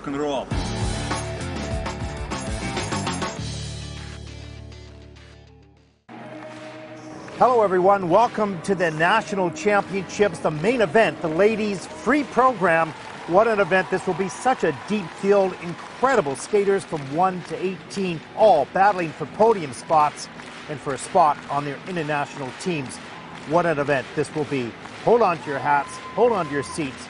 Rock'n'roll. Hello everyone, welcome to the National Championships, the main event, the ladies' free program. What an event. This will be such a deep field, incredible skaters from 1 to 18, all battling for podium spots and for a spot on their international teams. What an event this will be. Hold on to your hats, hold on to your seats.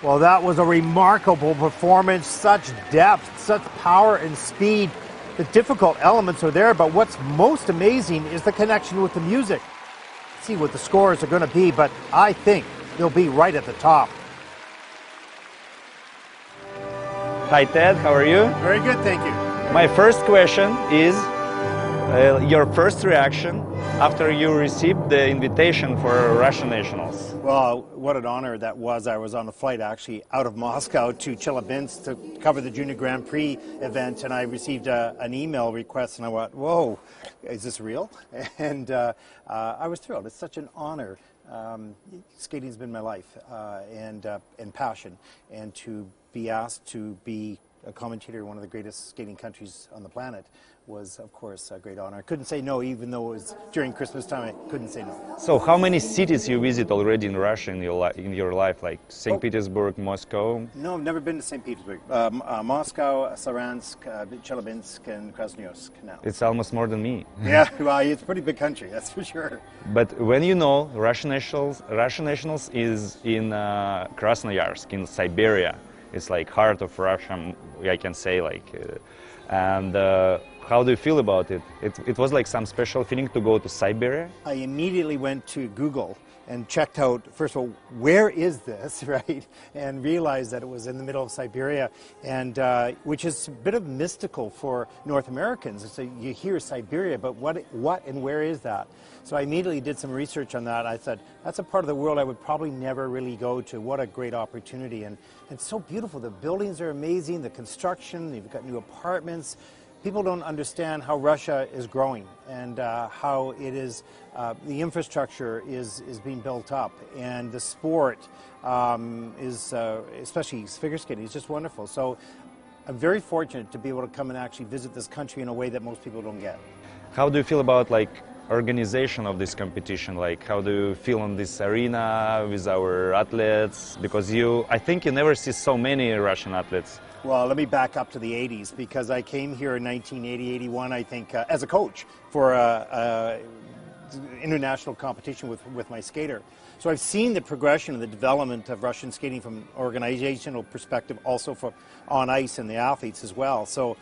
Well, that was a remarkable performance, such depth, such power and speed. The difficult elements are there, but what's most amazing is the connection with the music. See what the scores are going to be, but I think they'll be right at the top. Hi Ted, how are you? Very good, thank you. My first question is your first reaction after you received the invitation for Russian nationals. Well, what an honor that was. I was on a flight actually out of Moscow to Chelyabinsk to cover the Junior Grand Prix event, and I received an email request, and I went, whoa, is this real? And I was thrilled. It's such an honor. Skating's been my life and passion, and to be asked to be a commentator in one of the greatest skating countries on the planet was, of course, a great honor. I couldn't say no, even though it was during Christmas time, I couldn't say no. So how many cities you visit already in Russia in your life, like St. Petersburg, Moscow? No, I've never been to St. Petersburg. Moscow, Saransk, Chelyabinsk, and Krasnoyarsk now. It's almost more than me. Yeah, well, it's a pretty big country, that's for sure. But when you know Russian nationals is in Krasnoyarsk, in Siberia. It's like heart of Russia, I can say, how do you feel about it? It was like some special feeling to go to Siberia? I immediately went to Google and checked out, first of all, where is this, right? And realized that it was in the middle of Siberia, and which is a bit of mystical for North Americans. So you hear Siberia, but what and where is that? So I immediately did some research on that. I said, that's a part of the world I would probably never really go to. What a great opportunity. And it's so beautiful. The buildings are amazing, the construction, you've got new apartments. People don't understand how Russia is growing and how it is, the infrastructure is being built up, and the sport is, especially figure skating, is just wonderful. So I'm very fortunate to be able to come and actually visit this country in a way that most people don't get. How do you feel about organization of this competition? How do you feel on this arena with our athletes? Because I think you never see so many Russian athletes. Well, let me back up to the 80s, because I came here in 1980-81, I think, as a coach for international competition with my skater. So I've seen the progression and the development of Russian skating from an organizational perspective, also on ice and the athletes as well. So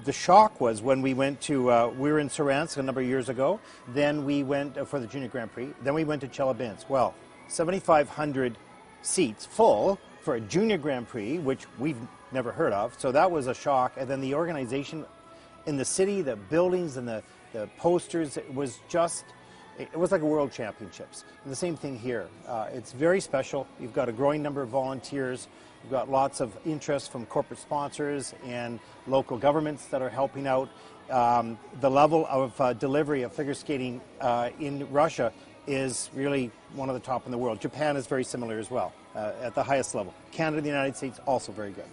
the shock was when we went to, we were in Saransk a number of years ago, then we went for the Junior Grand Prix, then we went to Chelyabinsk. Well, 7,500 seats full for a Junior Grand Prix, which we've never heard of, so that was a shock. And then the organization in the city, the buildings and the posters, it was like a World Championships. And the same thing here. It's very special. You've got a growing number of volunteers. You've got lots of interest from corporate sponsors and local governments that are helping out. The level of delivery of figure skating in Russia is really one of the top in the world. Japan is very similar as well, at the highest level. Canada and the United States also very good.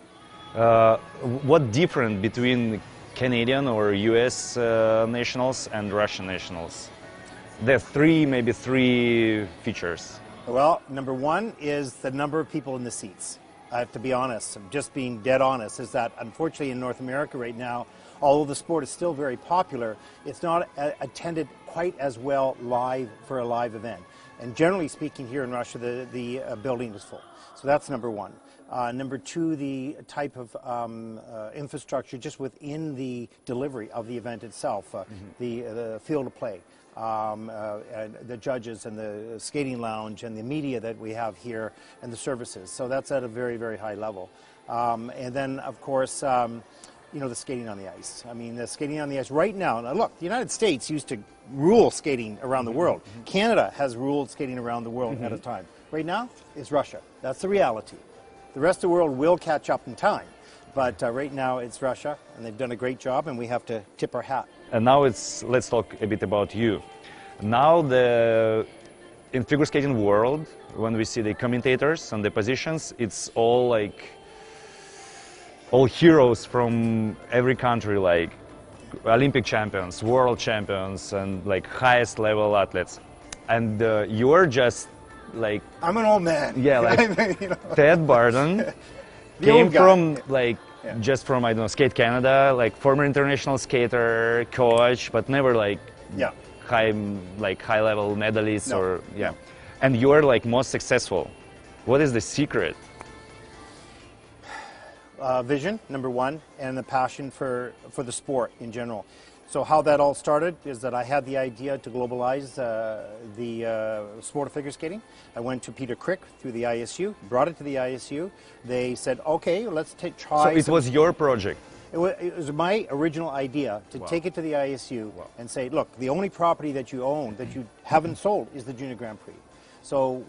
What difference between Canadian or US nationals and Russian nationals? There are maybe three features. Well, number one is the number of people in the seats. I have to be honest, just being dead honest, is that unfortunately in North America right now, although the sport is still very popular, it's not attended quite as well live for a live event. And generally speaking, here in Russia, the building is full. So that's number one. Number two, the type of infrastructure just within the delivery of the event itself, the field of play, the judges and the skating lounge and the media that we have here and the services. So that's at a very, very high level. And then, of course, you know, the skating on the ice. I mean, the skating on the ice right now, look, the United States used to rule skating around the world. Canada has ruled skating around the world at a time. Right now, it's Russia. That's the reality. The rest of the world will catch up in time. But right now, it's Russia, and they've done a great job, and we have to tip our hat. And now let's talk a bit about you. Now, in figure skating world, when we see the commentators and the positions, it's all like all heroes from every country, like Olympic champions, world champions, and like highest level athletes. And you're just like... I'm an old man. Yeah, like you know. Ted Bартон came from like just from, I don't know, Skate Canada, like former international skater, coach, but never like high level medalist or And you're like most successful. What is the secret? Vision, number one, and the passion for the sport in general. So how that all started is that I had the idea to globalize the sport of figure skating. I went to Peter Crick through the ISU, brought it to the ISU. They said, okay, let's try. So it was your project? It was my original idea to take it to the ISU and say, look, the only property that you own that you haven't sold is the Junior Grand Prix. So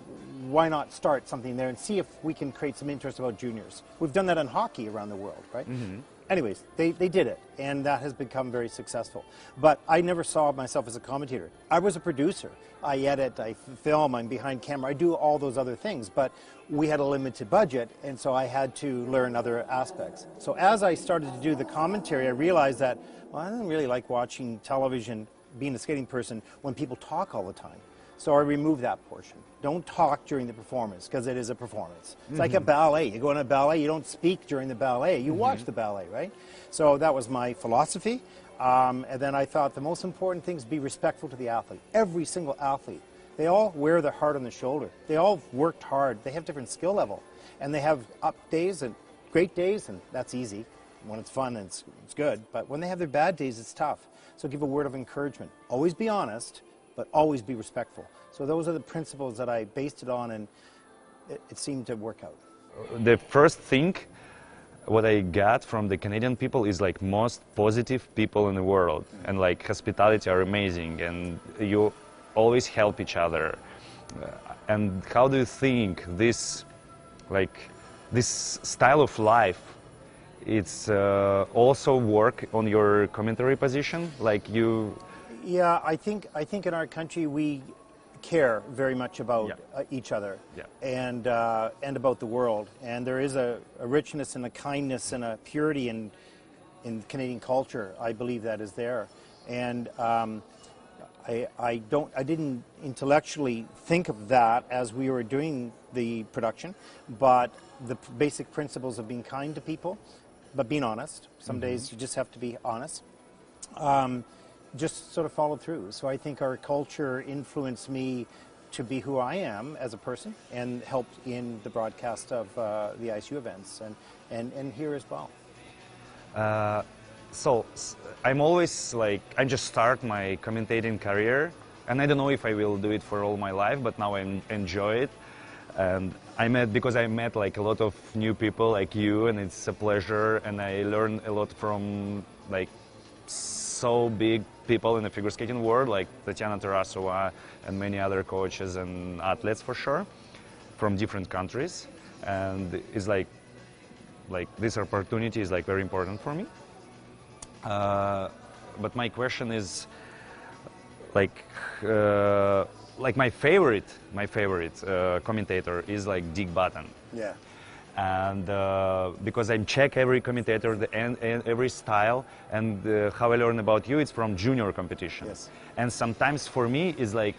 why not start something there and see if we can create some interest about juniors? We've done that in hockey around the world, right? Mm-hmm. Anyways, they did it, and that has become very successful. But I never saw myself as a commentator. I was a producer. I edit, I film, I'm behind camera, I do all those other things, but we had a limited budget, and so I had to learn other aspects. So as I started to do the commentary, I realized that, well, I didn't really like watching television, being a skating person, when people talk all the time. So I removed that portion. Don't talk during the performance, because it is a performance. It's like a ballet. You go in a ballet, you don't speak during the ballet. You watch the ballet, right? So that was my philosophy. And then I thought the most important thing is be respectful to the athlete. Every single athlete. They all wear their heart on their shoulder. They all worked hard. They have different skill level. And they have up days and great days, and that's easy. When it's fun, it's good. But when they have their bad days, it's tough. So give a word of encouragement. Always be honest, but always be respectful. So those are the principles that I based it on, and it seemed to work out. The first thing what I got from the Canadian people is like most positive people in the world, and like hospitality are amazing, and you always help each other. And how do you think this style of life, it's also work on your commentary position, like you? Yeah, I think in our country we care very much about each other and about the world, and there is a richness and a kindness and a purity in Canadian culture. I believe that is there, and I didn't intellectually think of that as we were doing the production, but the basic principles of being kind to people, but being honest. Some days you just have to be honest. Just sort of followed through. So I think our culture influenced me to be who I am as a person, and helped in the broadcast of the ISU events and here as well. So I'm always like, I just start my commentating career, and I don't know if I will do it for all my life, but now I enjoy it. And I met like a lot of new people like you, and it's a pleasure, and I learn a lot from like so big people in the figure skating world, like Alena Trusova and many other coaches and athletes for sure, from different countries. And it's like this opportunity is like very important for me. But my question is like my favorite commentator is like Dick Button. Yeah. And because I check every commentator and every style, and how I learn about you, it's from junior competition. Yes. And sometimes for me it's like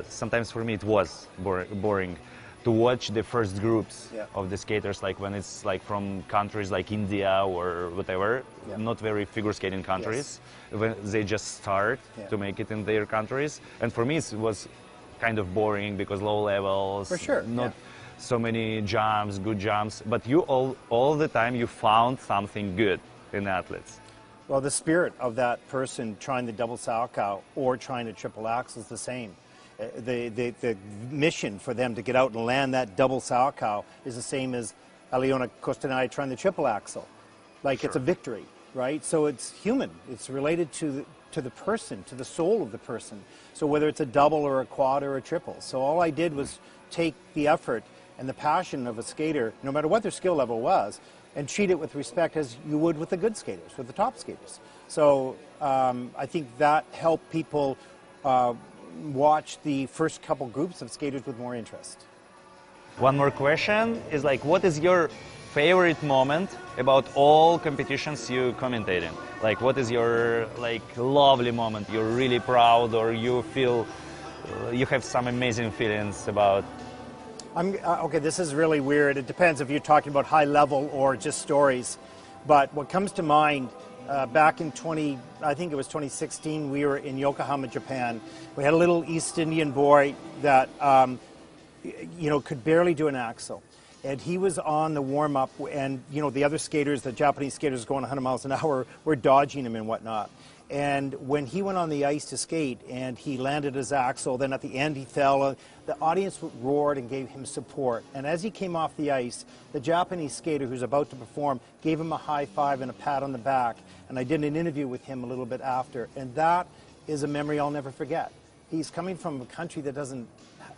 sometimes for me it was boring to watch the first groups of the skaters, like when it's like from countries like India or whatever, not very figure skating countries, when they just start to make it in their countries. And for me it was kind of boring because low levels, for sure, not so many jumps, good jumps, but you all the time you found something good in athletes. Well, the spirit of that person trying the double salchow or trying to triple axel is the same. The mission for them to get out and land that double salchow is the same as Alena Kostorная trying the triple axel. Like it's a victory, right? So it's human. It's related to the person, to the soul of the person. So whether it's a double or a quad or a triple. So all I did was take the effort and the passion of a skater, no matter what their skill level was, and treat it with respect as you would with the good skaters, with the top skaters. So I think that helped people watch the first couple groups of skaters with more interest. One more question is like, what is your favorite moment about all competitions you commentate in? Like, what is your like lovely moment you're really proud, or you feel you have some amazing feelings about? Okay, this is really weird. It depends if you're talking about high level or just stories. But what comes to mind, back in I think it was 2016, we were in Yokohama, Japan. We had a little East Indian boy that, you know, could barely do an axel. And he was on the warm-up, and, you know, the other skaters, the Japanese skaters going 100 miles an hour, were dodging him and whatnot. And when he went on the ice to skate and he landed his axel, then at the end he fell, the audience roared and gave him support. And as he came off the ice, the Japanese skater who's about to perform gave him a high five and a pat on the back. And I did an interview with him a little bit after. And that is a memory I'll never forget. He's coming from a country that doesn't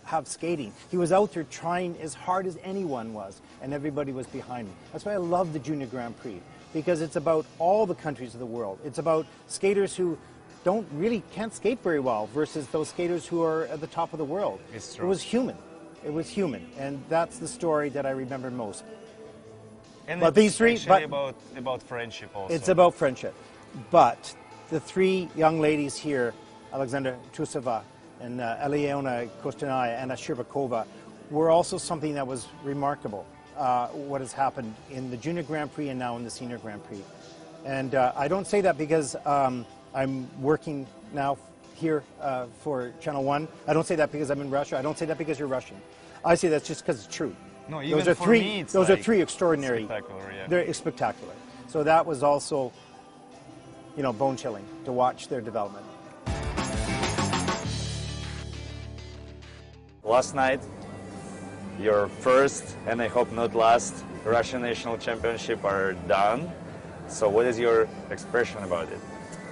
have skating. He was out there trying as hard as anyone was, and everybody was behind him. That's why I love the Junior Grand Prix, because it's about all the countries of the world. It's about skaters who can't skate very well versus those skaters who are at the top of the world. It's true. It was human. It was human, and that's the story that I remember most. And but these three, about friendship also. It's about friendship. But the three young ladies here, Alexandra Trusova and Alena Kostorная, Anna Щербакова, were also something that was remarkable. What has happened in the Junior Grand Prix and now in the Senior Grand Prix. And I don't say that because I'm working now here for Channel 1. I don't say that because I'm in Russia. I don't say that because you're Russian. I say that's just because it's true. No, even those are for me, it's those are three extraordinary. Spectacular, yeah. They're spectacular. So that was also, you know, bone-chilling to watch their development. Last night, your first, and I hope not last, Russian National Championship are done. So what is your expression about it?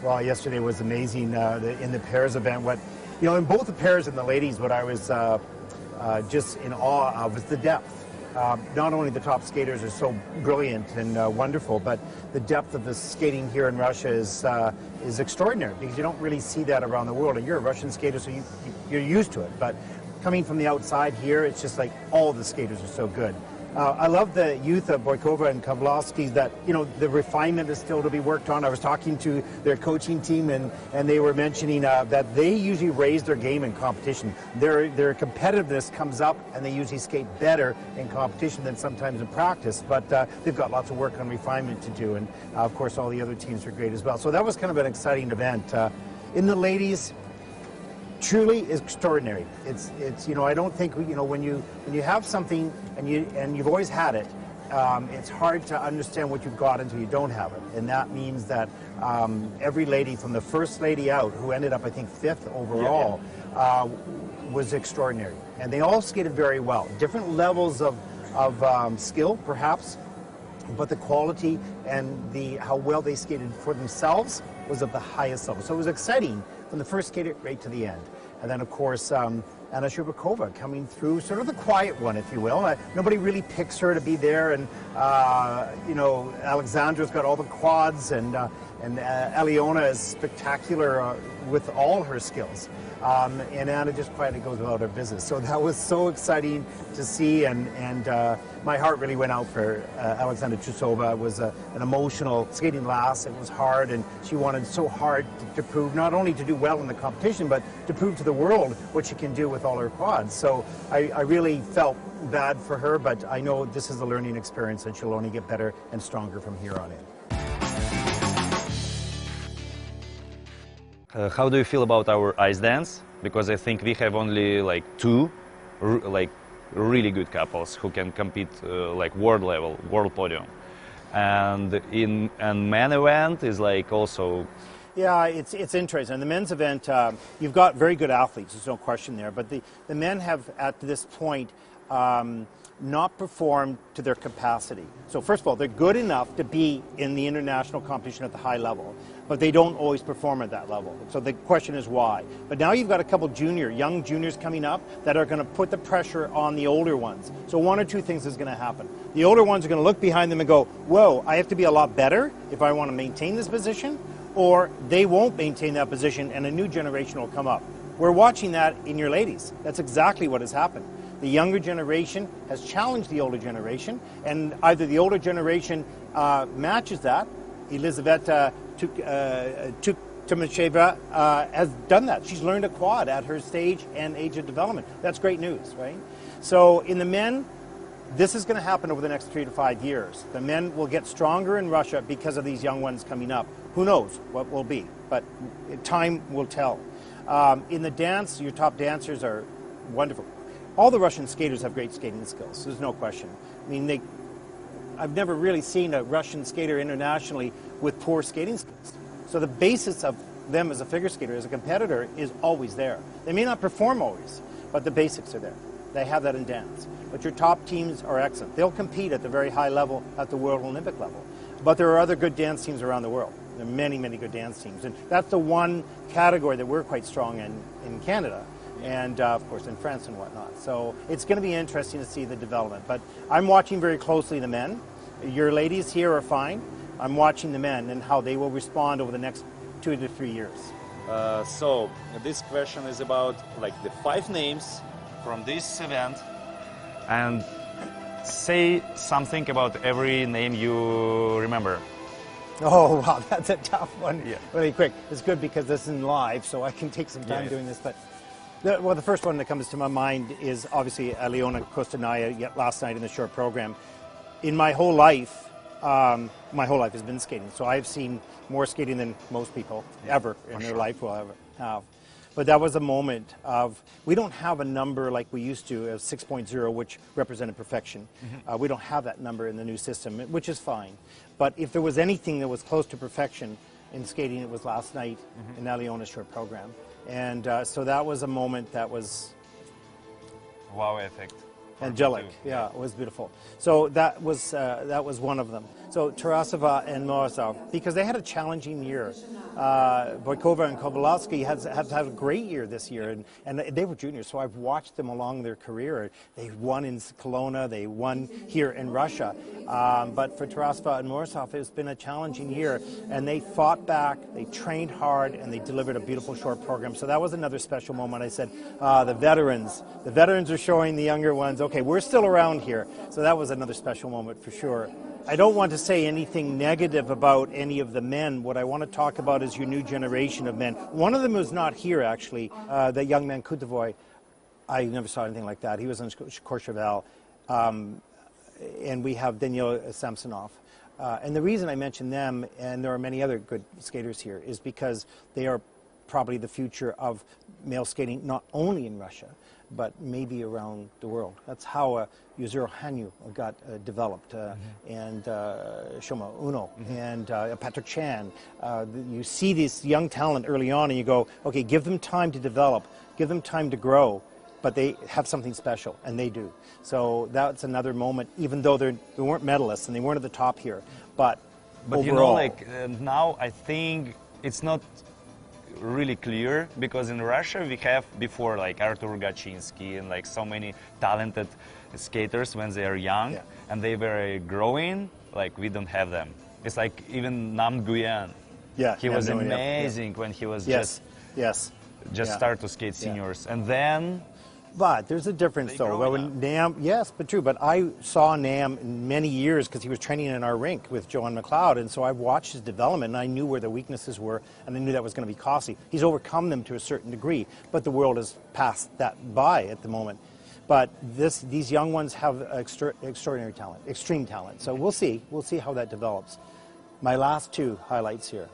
Well, yesterday was amazing in the pairs event. In both the pairs and the ladies, what I was just in awe of was the depth. Not only the top skaters are so brilliant and wonderful, but the depth of the skating here in Russia is extraordinary, because you don't really see that around the world. And you're a Russian skater, so you're used to it. But coming from the outside here, it's just like all the skaters are so good. I love the youth of Boykova and Kavlovsky, that, you know, the refinement is still to be worked on. I was talking to their coaching team, and they were mentioning that they usually raise their game in competition. Their competitiveness comes up, and they usually skate better in competition than sometimes in practice. But they've got lots of work on refinement to do, and of course all the other teams are great as well. So that was kind of an exciting event. In the ladies, truly extraordinary. It's I don't think when you have something and you've always had it, it's hard to understand what you've got until you don't have it. And that means that every lady, from the first lady out, who ended up I think 5th overall, was extraordinary. And they all skated very well. Different levels of skill, perhaps, but the quality and how well they skated for themselves was of the highest level. So it was exciting from the first skater right to the end. And then, of course, Anna Щербакова coming through, sort of the quiet one, if you will. Nobody really picks her to be there, and Alexandra's got all the quads, and Alena is spectacular with all her skills. And Anna just quietly goes about her business. So that was so exciting to see, and my heart really went out for Alexandra Trusova. It was an emotional skating lass. It was hard, and she wanted so hard to prove, not only to do well in the competition, but to prove to the world what she can do with all her quads. So I really felt bad for her, but I know this is a learning experience, and she'll only get better and stronger from here on in. How do you feel about our ice dance? Because I think we have only like two really good couples who can compete like world level, world podium. And in men event is like also. Yeah, it's interesting. In the men's event, you've got very good athletes, there's no question there, but the men have at this point not performed to their capacity. So first of all, they're good enough to be in the international competition at the high level, but they don't always perform at that level. So the question is why. But now you've got a couple young juniors coming up that are going to put the pressure on the older ones. So one or two things is going to happen. The older ones are going to look behind them and go, whoa, I have to be a lot better if I want to maintain this position, or they won't maintain that position and a new generation will come up. We're watching that in your ladies. That's exactly what has happened. The younger generation has challenged the older generation, and either the older generation matches that. Elizaveta Tuktumasheva has done that. She's learned a quad at her stage and age of development. That's great news, right? So in the men, this is going to happen over the next 3 to 5 years. The men will get stronger in Russia because of these young ones coming up. Who knows what will be, but time will tell. In the dance, your top dancers are wonderful. All the Russian skaters have great skating skills. There's no question. I mean, I've never really seen a Russian skater internationally with poor skating skills. So the basis of them as a figure skater, as a competitor, is always there. They may not perform always, but the basics are there. They have that in dance. But your top teams are excellent. They'll compete at the very high level, at the World Olympic level. But there are other good dance teams around the world. There are many, many good dance teams. And that's the one category that we're quite strong in Canada. And, of course, in France and whatnot. So it's going to be interesting to see the development. But I'm watching very closely the men. Your ladies here are fine. I'm watching the men and how they will respond over the next 2 to 3 years. So this question is about like the 5 names from this event, and say something about every name you remember. Oh, wow, that's a tough one. Yeah. Really quick. It's good because this is live, so I can take some time doing this. But the first one that comes to my mind is obviously Alena Kostorная last night in the short program. In my whole life has been skating. So I've seen more skating than most people ever in their life will ever have. But that was a moment of, we don't have a number like we used to, of 6.0, which represented perfection. We don't have that number in the new system, which is fine. But if there was anything that was close to perfection in skating, it was last night in Alena's short program. And so that was a moment that was... Wow effect. Angelic, yeah, it was beautiful. So that was one of them. So Trusova and Morozov, because they had a challenging year. Boykova and Kovalevsky have had a great year this year, and they were juniors, so I've watched them along their career. They won in Kelowna, they won here in Russia. But for Trusova and Morozov, it's been a challenging year, and they fought back, they trained hard, and they delivered a beautiful short program. So that was another special moment. I said, the veterans are showing the younger ones, okay, we're still around here. So that was another special moment for sure. I don't want to say anything negative about any of the men. What I want to talk about is your new generation of men. One of them was not here, actually, the young man Kutovoy. I never saw anything like that. He was in Courchevel. And we have Daniil Samsonov. And the reason I mention them, and there are many other good skaters here, is because they are probably the future of male skating, not only in Russia, but maybe around the world. That's how Yuzuru Hanyu got developed, and Shoma Uno, and Patrick Chan. You see this young talent early on, and you go, okay, give them time to develop, give them time to grow, but they have something special, and they do. So that's another moment, even though they weren't medalists, and they weren't at the top here, but overall, you know, like, now I think it's not really clear, because in Russia we have before like Artur Gachinsky and like so many talented skaters when they are young, and they were growing, like we don't have them. It's like even Nam Nguyen. He was amazing when he was just start to skate seniors, and then. But there's a difference, though. Well, when Nam, yes, but true. But I saw Nam in many years because he was training in our rink with Joanne McLeod, and so I watched his development, and I knew where the weaknesses were, and I knew that was going to be costly. He's overcome them to a certain degree, but the world has passed that by at the moment. But these young ones have extraordinary talent, extreme talent. So we'll see how that develops. My last 2 highlights here.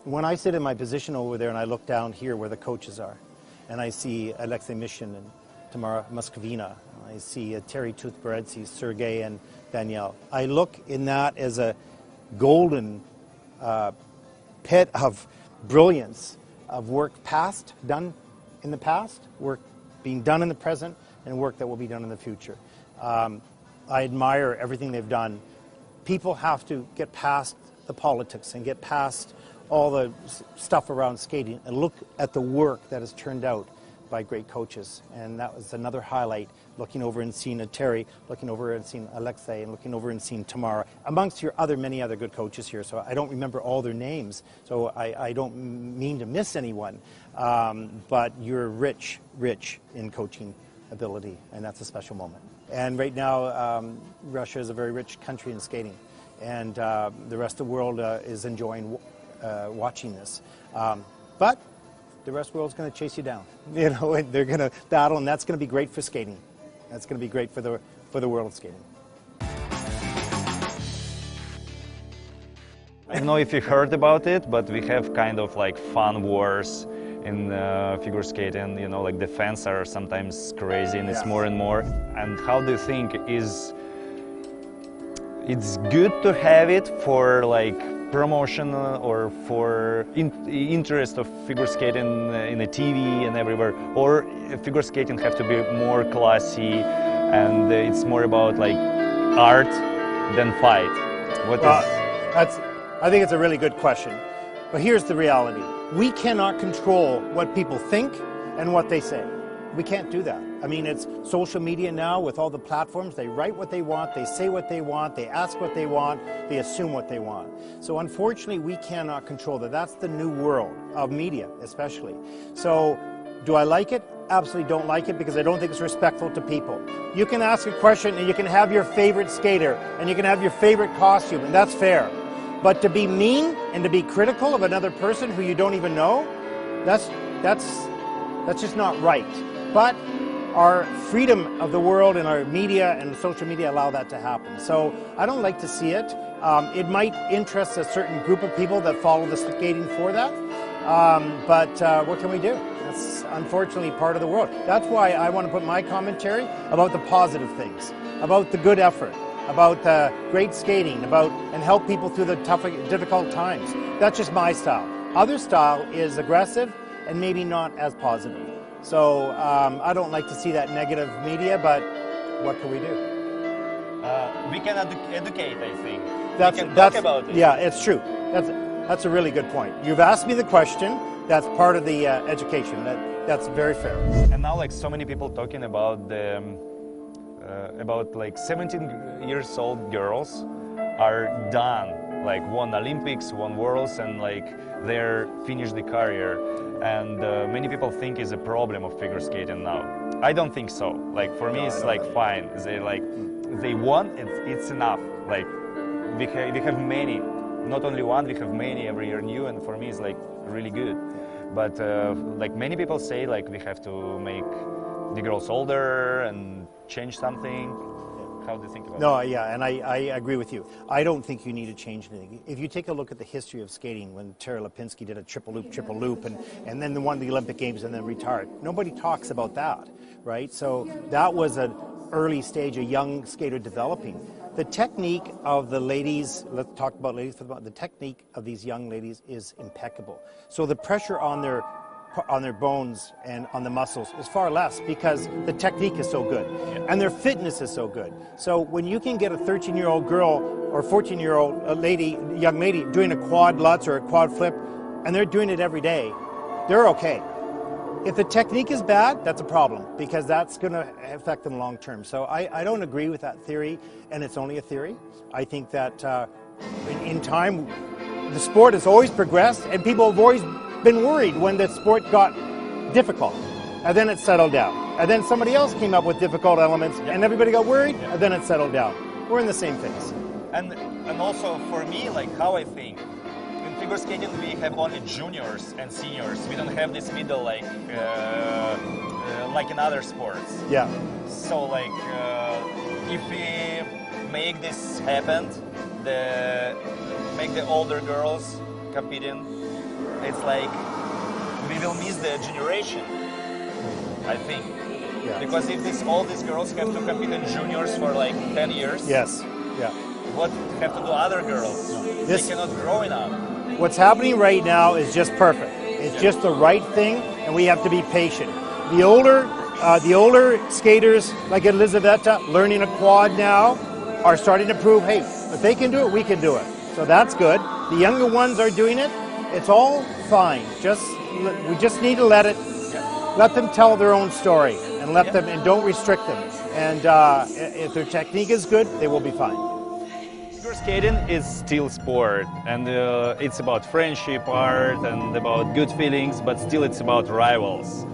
When I sit in my position over there and I look down here where the coaches are, and I see Alexei Mishin and Tamara Moskovina. I see Terry Toothbaredsi, Sergei, and Danielle. I look in that as a golden pit of brilliance, of work done in the past, work being done in the present, and work that will be done in the future. I admire everything they've done. People have to get past the politics and get past all the stuff around skating and look at the work that has turned out by great coaches. And that was another highlight, looking over and seeing Terry, looking over and seeing Alexei, and looking over and seeing Tamara, amongst your many other good coaches here. So I don't remember all their names, so I don't mean to miss anyone. But you're rich in coaching ability, and that's a special moment. And right now, Russia is a very rich country in skating, and the rest of the world is enjoying watching this. But the rest of the world's going to chase you down. You know, and they're going to battle, and that's going to be great for skating. That's going to be great for the world of skating. I don't know if you heard about it, but we have kind of like fun wars in figure skating. You know, like the fans are sometimes crazy, and it's more and more. And how do you think it's good to have it for like promotion or for interest of figure skating in the TV and everywhere, or figure skating have to be more classy and it's more about like art than fight? I think it's a really good question, but here's the reality. We cannot control what people think and what they say. We can't do that. I mean, it's social media now with all the platforms. They write what they want, they say what they want, they ask what they want, they assume what they want. So unfortunately, we cannot control that. That's the new world of media, especially. So do I like it? Absolutely don't like it, because I don't think it's respectful to people. You can ask a question and you can have your favorite skater and you can have your favorite costume, and that's fair. But to be mean and to be critical of another person who you don't even know, that's just not right. But our freedom of the world and our media and social media allow that to happen. So I don't like to see it. It might interest a certain group of people that follow the skating for that. But what can we do? That's unfortunately part of the world. That's why I want to put my commentary about the positive things, about the good effort, about great skating, and help people through the tough, difficult times. That's just my style. Other style is aggressive and maybe not as positive. So I don't like to see that negative media, but what can we do? We can educate, I think. We can talk about it. Yeah, it's true. That's a really good point. You've asked me the question. That's part of the education. That's very fair. And now, like, so many people talking about the like 17 years old girls are done, like won Olympics, won Worlds, and like they're finished the career. And many people think it's a problem of figure skating now. I don't think so. Like for me, it's like fine. They won. It's enough. Like we have many, not only one. We have many every year new, and for me, it's like really good. But like many people say, like we have to make the girls older and change something. How do you think about No, yeah, and I agree with you. I don't think you need to change anything. If you take a look at the history of skating, when Terry Lipinski did a triple loop, and then won the Olympic Games and then retired, nobody talks about that, right? So that was an early stage, a young skater developing. The technique of the ladies, let's talk about ladies for the moment, the technique of these young ladies is impeccable. So the pressure on their bones and on the muscles is far less because the technique is so good and their fitness is so good. So when you can get a 13-year-old girl or 14-year-old young lady doing a quad lutz or a quad flip, and they're doing it every day, they're okay. If the technique is bad, that's a problem because that's going to affect them long term. So I don't agree with that theory, and it's only a theory. I think that in time, the sport has always progressed, and people have always been worried when the sport got difficult, and then it settled down. And then somebody else came up with difficult elements, and everybody got worried, and then it settled down. We're in the same phase. And also for me, like how I think, in figure skating we have only juniors and seniors. We don't have this middle like in other sports. Yeah. So like if we make this happen, make the older girls competing, it's like we will miss the generation, I think. Yeah. Because if all these girls have to compete in juniors for like 10 years, yes, yeah. What have to do other girls? They cannot grow enough. What's happening right now is just perfect. It's just the right thing, and we have to be patient. The older skaters like Elizaveta, learning a quad now, are starting to prove, hey, if they can do it, we can do it. So that's good. The younger ones are doing it. It's all fine. We just need to let them tell their own story and and don't restrict them. And if their technique is good, they will be fine. Figure skating is still sport, and it's about friendship, art, and about good feelings, but still it's about rivals.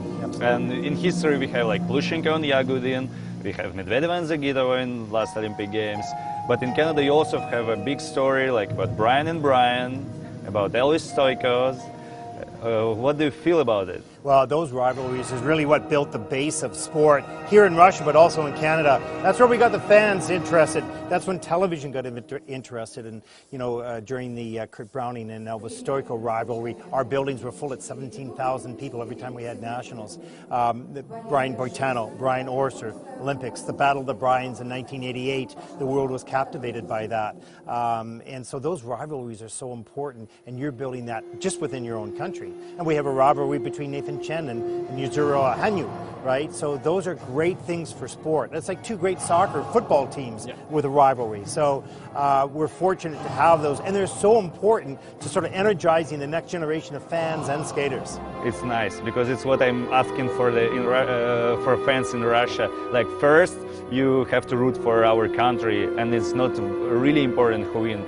And in history we have like Plushenko and Yagudin, we have Medvedev and Zagitova in last Olympic Games. But in Canada you also have a big story like about Brian and Brian, about Elvis Stoikos. What do you feel about it? Well, those rivalries is really what built the base of sport here in Russia, but also in Canada. That's where we got the fans interested. That's when television got interested. And, you know, during the Kurt Browning and Elvis Stoico rivalry, our buildings were full at 17,000 people every time we had nationals. Brian Boitano, Brian Orser, Olympics, the Battle of the Bryans in 1988, the world was captivated by that. And so those rivalries are so important, and you're building that just within your own country. And we have a rivalry between Nathan Chen and Yuzuru Hanyu, right? So those are great things for sport. That's like two great football teams with a rivalry. So we're fortunate to have those, and they're so important to sort of energizing the next generation of fans and skaters. It's nice because it's what I'm asking for for fans in Russia. Like first, you have to root for our country, and it's not really important who win.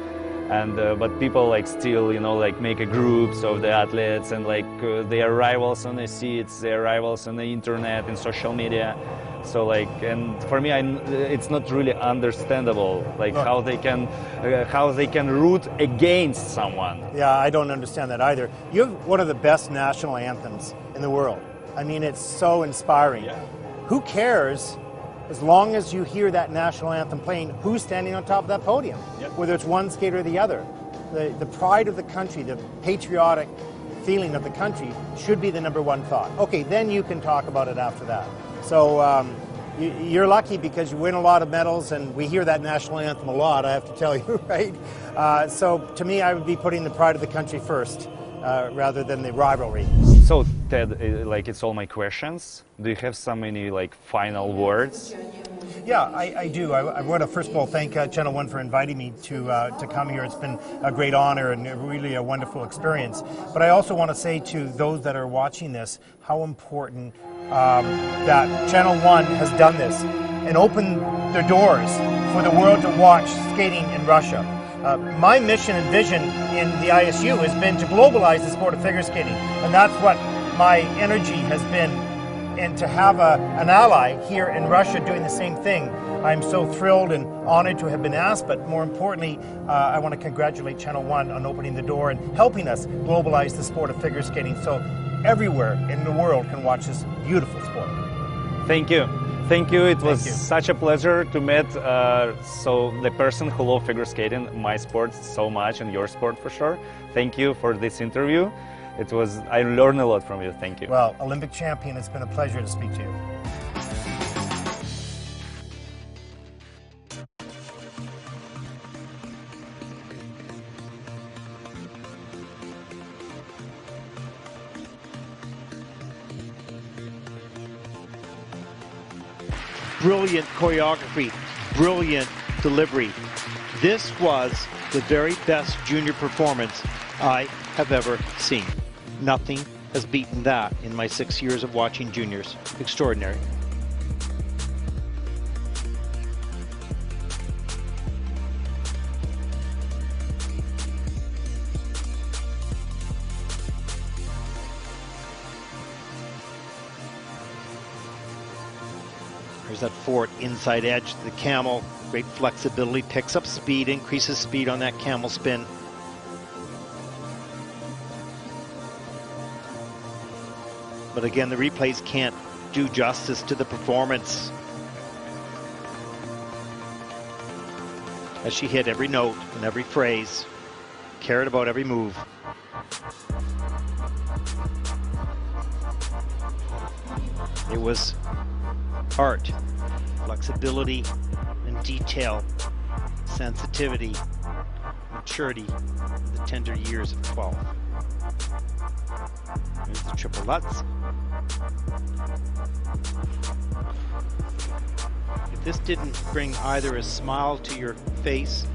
And but people like still, you know, like make a groups of the athletes, and like they are rivals on the seats, they are rivals on the internet and social media. So like, and for me, it's not really understandable, like how they can root against someone. Yeah, I don't understand that either. You have one of the best national anthems in the world. I mean, it's so inspiring. Yeah. Who cares? As long as you hear that national anthem playing, who's standing on top of that podium? Yep. Whether it's one skater or the other. The pride of the country, the patriotic feeling of the country should be the number one thought. Okay, then you can talk about it after that. So you're lucky because you win a lot of medals, and we hear that national anthem a lot, I have to tell you, right? So to me, I would be putting the pride of the country first rather than the rivalry. So Ted, like it's all my questions. Do you have so many like final words? Yeah, I do. I want to first of all thank Channel 1 for inviting me to come here. It's been a great honor and really a wonderful experience. But I also want to say to those that are watching this how important that Channel 1 has done this and opened their doors for the world to watch skating in Russia. My mission and vision in the ISU has been to globalize the sport of figure skating, and that's what my energy has been. And to have an ally here in Russia doing the same thing, I'm so thrilled and honored to have been asked, but more importantly, I want to congratulate Channel 1 on opening the door and helping us globalize the sport of figure skating so everywhere in the world can watch this beautiful sport. Thank you. Thank you. It was such a pleasure to meet the person who loves figure skating, my sport so much, and your sport for sure. Thank you for this interview. I learned a lot from you. Thank you. Well, Olympic champion, it's been a pleasure to speak to you. Brilliant choreography, brilliant delivery. This was the very best junior performance I have ever seen. Nothing has beaten that in my 6 years of watching juniors. Extraordinary. There's that forward inside edge to the camel. Great flexibility, picks up speed, increases speed on that camel spin. But again, the replays can't do justice to the performance. As she hit every note and every phrase, cared about every move. It was art, flexibility, and detail, sensitivity, maturity, the tender years of 12. There's the triple Lutz. If this didn't bring either a smile to your face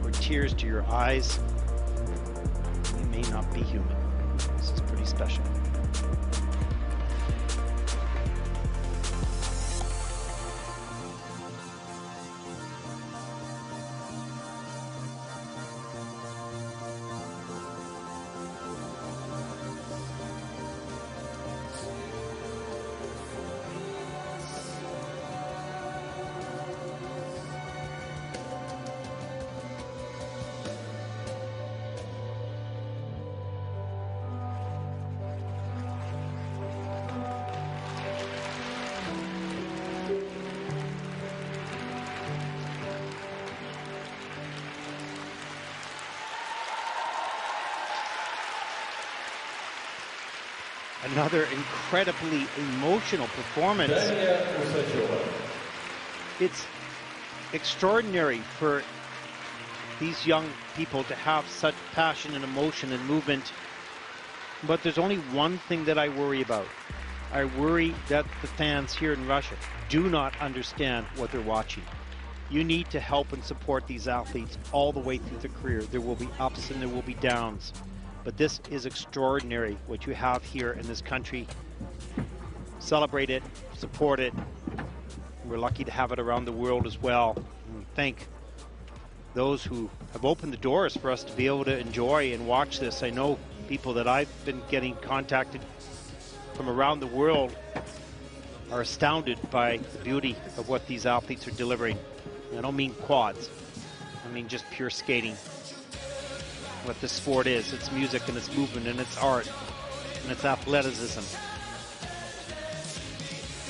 or tears to your eyes, you may not be human. This is pretty special. Another incredibly emotional performance. It's extraordinary for these young people to have such passion and emotion and movement. But there's only one thing that I worry about. I worry that the fans here in Russia do not understand what they're watching. You need to help and support these athletes all the way through their career. There will be ups and there will be downs. But this is extraordinary, what you have here in this country. Celebrate it, support it. We're lucky to have it around the world as well. And we thank those who have opened the doors for us to be able to enjoy and watch this. I know people that I've been getting contacted from around the world are astounded by the beauty of what these athletes are delivering. I don't mean quads. I mean just pure skating. What this sport is. It's music and it's movement and it's art and it's athleticism.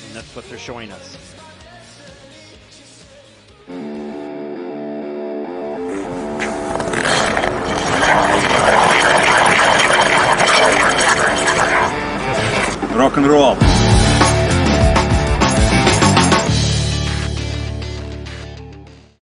And that's what they're showing us. Рок-н-ролл.